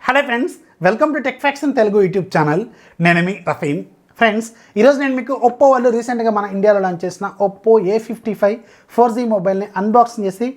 Hello friends, welcome to Techfox in Telugu YouTube channel. నేను మీ రఫీన్. Friends, ఈరోజు నేను మీకు ఒప్పో వాళ్ళు రీసెంట్గా మన ఇండియాలో లాంచ్ చేసిన ఒప్పో A55 4G మొబైల్ని అన్బాక్సింగ్ చేసి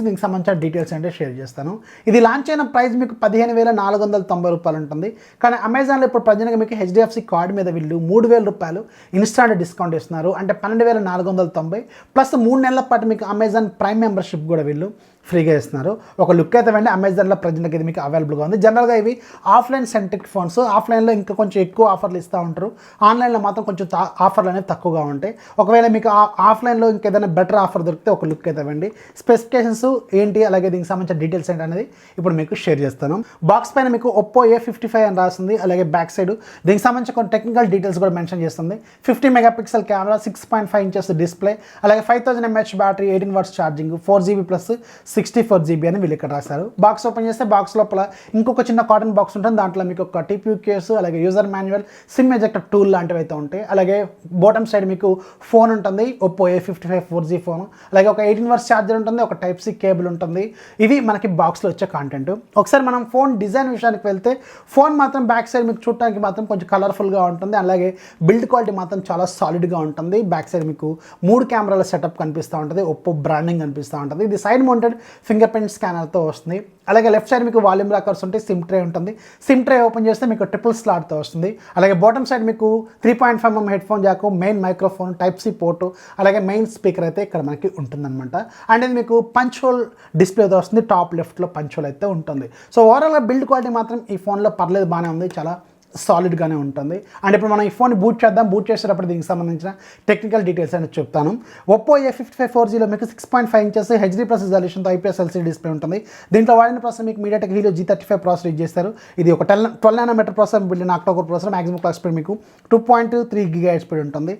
దీనికి సంబంధించిన డీటెయిల్స్ అంటే షేర్ చేస్తాను. ఇది లాంచ్ అయిన ప్రైస్ మీకు 15,490 రూపాయలు ఉంటుంది. కానీ అమెజాన్లో ఇప్పుడు ప్రజెంట్గా మీకు HDFC కార్డు మీద వీళ్ళు 3,000 రూపాయలు ఇన్స్టాంట్ డిస్కౌంట్ ఇస్తున్నారు. అంటే 12,490 ప్లస్ 3 నెలల పాటు మీకు అమెజాన్ ప్రైమ్ మెంబర్షిప్ కూడా వీళ్ళు ఫ్రీగా ఇస్తున్నారు. ఒక లుక్ అయితే వెండి అమెజాన్లో ప్రజెంట్గా ఇది మీకు అవైలబుల్గా ఉంది. జనరల్గా ఇవి ఆఫ్లైన్ సెంట్రిక్ ఫోన్స్. ఆఫ్లైన్లో ఇంకా కొంచెం ఎక్కువ ఆఫర్లు ఇస్తూ ఉంటారు, ఆన్లైన్లో మాత్రం కొంచెం ఆఫర్లు అనేవి తక్కువగా ఉంటాయి. ఒకవేళ మీకు ఆఫ్లైన్లో ఇంకేదైనా బెటర్ ఆఫర్ దొరికితే ఒక లుక్ అయితే వెండి. స్పెసిఫికేషన్స్ ఏంటి, అలాగే దీనికి సంబంధించిన డీటెయిల్స్ ఏంటి అనేది ఇప్పుడు మీకు షేర్ చేస్తాను. బాక్స్ పైన మీకు ఒప్పో A55 అని రాస్తుంది. అలాగే బ్యాక్ సైడ్ దీనికి సంబంధించిన కొన్ని టెక్నికల్ డీటెయిల్స్ కూడా మెన్షన్ చేస్తుంది. 50 మెగాపిక్సెల్ కెమెరా, 6.5 ఇంచెస్ డిస్ప్లే, అలాగే 5000 mAh battery, 18 watts charging, 4GB plus 64GB అని వీళ్ళు ఇక్కడ రాశారు. బాక్స్ ఓపెన్ చేస్తే బాక్స్ లోపల ఇంకొక చిన్న కాటన్ బాక్స్ ఉంటుంది. దాంట్లో మీకు ఒక TPU కేసు, అలాగే user manual, SIM ejector tool లాంటివి అయితే ఉంటాయి. అలాగే బాటమ్ సైడ్ మీకు ఫోన్ ఉంటుంది, ఒప్పో A55 4G ఫోన్. అలాగే ఒక 18 వాట్స్ ఛార్జర్ ఉంటుంది, ఒక Type-C కేబుల్ ఉంటుంది. ఇవి మనకి బాక్స్లో వచ్చే కాంటెంట్. ఒకసారి మనం ఫోన్ డిజైన్ విషయానికి వెళ్తే ఫోన్ మాత్రం బ్యాక్ సైడ్ మీకు చూడటానికి మాత్రం కొంచెం కలర్ఫుల్గా ఉంటుంది. అలాగే బిల్డ్ క్వాలిటీ మాత్రం చాలా సాలిడ్గా ఉంటుంది. బ్యాక్ సైడ్ మీకు 3 కెమెరాల సెటప్ కనిపిస్తూ ఉంటుంది, ఒప్పో బ్రాండింగ్ కనిపిస్తూ ఉంటుంది. ఇది సైడ్ మౌంటెడ్ ఫింగర్ ప్రింట్ స్కానర్తో వస్తుంది. అలాగే లెఫ్ట్ సైడ్ మీకు వాల్యూమ్ లాకర్స్ ఉంటాయి, సిమ్ ట్రే ఉంటుంది. సిమ్ ట్రే ఓపెన్ చేస్తే మీకు ట్రిపుల్ స్లాట్తో వస్తుంది. అలాగే బాటమ్ సైడ్ మీకు 3.5mm headphone jack, main microphone, Type-C port, అలాగే మెయిన్ స్పీకర్ అయితే ఇక్కడ మనకి ఉంటుందన్నమాట. అండ్ ఇది మీకు పంచ్ హోల్ డిస్ప్లేతో వస్తుంది. టాప్ లెఫ్ట్లో పంచ్ హోల్ అయితే ఉంటుంది. సో ఓవరాల్గా బిల్డ్ క్వాలిటీ మాత్రం ఈ ఫోన్లో పర్లేదు, బాగానే ఉంది, చాలా సాలిడ్గానే ఉంటుంది. అండ్ ఇప్పుడు మనం ఈ ఫోన్ బూట్ చేద్దాం. బూట్ చేసేటప్పుడు దీనికి సంబంధించిన టెక్నికల్ డీటెయిల్స్ అనేది చెప్తాను. ఒప్పో A55 4Gలో మీకు 6.5 inches HD+ రిజల్యూషన్తో IPS LCD display ఉంటుంది. దీంట్లో వాడిన ప్రాసెసర్ మీకు MediaTek Helio G35 processor use చేస్తారు. ఇది ఒక 12 nm processor build octa-core processor. Maximum clock speed మీకు 2.3 GHz స్పీడ్ ఉంటుంది.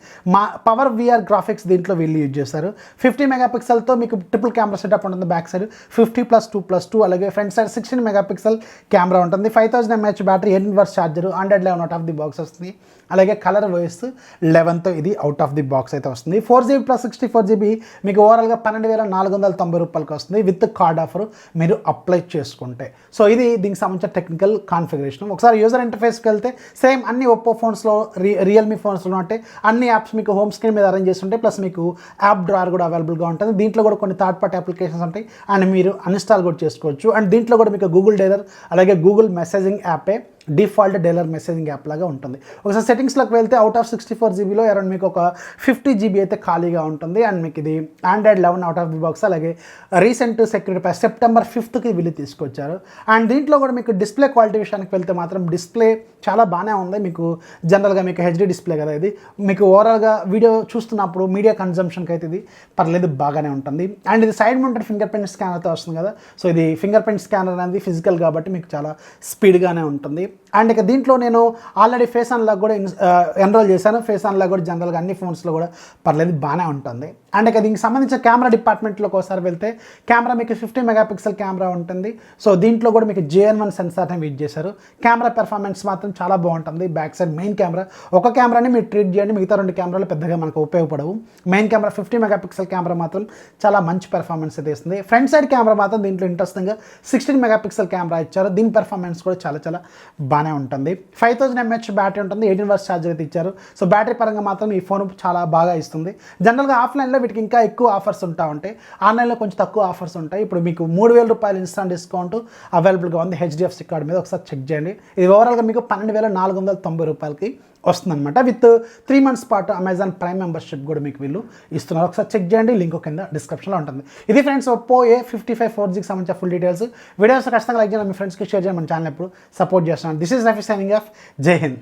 పవర్ VR గ్రాఫిక్స్ దీంట్లో వీళ్ళు యూజ్ చేస్తారు. 50 మెగాపిక్సెల్తో మీకు ట్రిపుల్ కెమెరా సెటప్ ఉంటుంది. బ్యాక్ సైడ్ 50+2+2, అలాగే ఫ్రంట్ సైడ్ 16 మెగాపిక్సెల్ కెమెరా ఉంటుంది. 5000 mAh battery, 18 watts charger, 111 out of the box వస్తుంది. అలాగే కలర్ వాయిస్ 11తో ఇది అవుట్ ఆఫ్ ది బాక్స్ అయితే వస్తుంది. 4GB ప్లస్ 64GB మీకు ఓవరాల్గా 12,490 రూపాయలకి వస్తుంది విత్ కార్డ్ ఆఫర్ మీరు అప్లై చేసుకుంటే. సో ఇది దీనికి సంబంధించిన టెక్నికల్ కాన్ఫిగరేషన్. ఒకసారి యూజర్ ఇంటర్ఫేస్కి వెళ్తే సేమ్ అన్ని ఒప్పో ఫోన్స్లో, రియల్మీ ఫోన్స్లో అంటే అన్ని యాప్స్ మీకు హోమ్ స్క్రీన్ మీద అరేంజ్ చేసి ఉంటాయి. ప్లస్ మీకు యాప్ డ్రాయర్ కూడా అవైలబుల్గా ఉంటుంది. దీంట్లో కూడా కొన్ని థర్డ్ పార్టీ అప్లికేషన్స్ ఉంటాయి అండ్ మీరు అన్ఇన్స్టాల్ కూడా చేసుకోవచ్చు. అండ్ దీంట్లో కూడా మీకు గూగుల్ డైలర్, అలాగే గూగుల్ మెసేజింగ్ యాపే డిఫాల్ట్ డైలర్ మెసేజింగ్ యాప్ లాగా ఉంటుంది. ఒకసారి సెట్టింగ్స్లోకి వెళ్తే అవుట్ ఆఫ్ 64GBలో అరౌండ్ మీకు ఒక 50GB అయితే ఖాళీగా ఉంటుంది. అండ్ మీకు ఇది Android 11 out of the box. అలాగే recent security patch September 5th వీళ్ళు తీసుకొచ్చారు. అండ్ దీంట్లో కూడా మీకు డిస్ప్లే క్వాలిటీ విషయానికి వెళ్తే మాత్రం డిస్ప్లే చాలా బాగానే ఉంది. మీకు జనరల్గా మీకు HD డిస్ప్లే కదా, ఇది మీకు ఓవరాల్గా వీడియో చూస్తున్నప్పుడు మీడియా కన్జంప్షన్కి అయితే ఇది పర్లేదు, బాగానే ఉంటుంది. అండ్ ఇది సైడ్ మౌంటెడ్ ఫింగర్ ప్రింట్ స్కానర్తో వస్తుంది కదా. సో ఇది ఫింగర్ ప్రింట్ స్కానర్ అనేది ఫిజికల్ కాబట్టి మీకు చాలా స్పీడ్గానే ఉంటుంది. అండ్ ఇక దీంట్లో నేను ఆల్రెడీ ఫేస్ అన్లాక్ కూడా ఎన్రోల్ చేశాను. ఫేస్ అన్లాక్ కూడా జనరల్గా అన్ని ఫోన్స్లో కూడా పర్లేదు, బాగానే ఉంటుంది. అండ్ ఇక దీనికి సంబంధించిన కెమెరా డిపార్ట్మెంట్లోకి ఒకసారి వెళ్తే కెమెరా మీకు 50 మెగాపిక్సెల్ కెమెరా ఉంటుంది. సో దీంట్లో కూడా మీకు JN1 సెన్సార్ని యూజ్ చేశారు. కెమెరా పెర్ఫార్మెన్స్ మాత్రం చాలా బాగుంటుంది. బ్యాక్ సైడ్ మెయిన్ కెమెరా ఒక కెమెరాని మీరు ట్రీట్ చేయండి, మిగతా 2 కెమెరాలు పెద్దగా మనకు ఉపయోగపడవు. మెయిన్ కెమెరా 50 మెగాపిక్సెల్ కెమెరా మాత్రం చాలా మంచి పెర్ఫార్మెన్స్ అయితే ఇస్తుంది. ఫ్రంట్ సైడ్ కెమెరా మాత్రం దీంట్లో ఇంట్రెస్టింగ్గా 16 మెగాపిక్సెల్ కెమెరా ఇచ్చారు. దీని పెర్ఫార్మెన్స్ కూడా చాలా చాలా బాగానే ఉంటుంది. 5000 mAh బ్యాటరీ ఉంటుంది, 18 వాట్స్ ఛార్జర్ అయితే ఇచ్చారు. సో బ్యాటరీ పరంగా మాత్రం ఈ ఫోన్ చాలా బాగా ఇస్తుంది. జనరల్గా ఆఫ్లైన్లో వీటికి ఇంకా ఎక్కువ ఆఫర్స్ ఉంటాయి, ఆన్లైన్లో కొంచెం తక్కువ ఆఫర్స్ ఉంటాయి. ఇప్పుడు మీకు 3,000 రూపాయలు ఇన్స్టాంట్ డిస్కౌంట్ అవైలబుల్గా ఉంది HDFC కార్డు మీద. ఒకసారి చెక్ చేయండి. ఇది ఓవరాల్గా మీకు 12,490 రూపాయలకి వస్తుందన్నమాట. విత్ 3 months పాటు అమెజాన్ ప్రైమ్ మెంబర్షిప్ కూడా మీకు వీళ్ళు ఇస్తున్నారు. ఒకసారి చెక్ చేయండి, లింక్ కింద డిస్క్రిప్షన్లో ఉంటుంది. ఇది ఫ్రెండ్స్ ఒప్పో A55 4Gకి సంబంధించిన ఫుల్ డీటెయిల్స్. వీడియోస్ ఖచ్చితంగా లైక్ చేయండి, మీ ఫ్రెండ్స్కి షేర్ చేయండి, మన ఛానల్ ఎప్పుడు సపోర్ట్ చేస్తున్నాను. This is Rafi signing off. జై హింద్.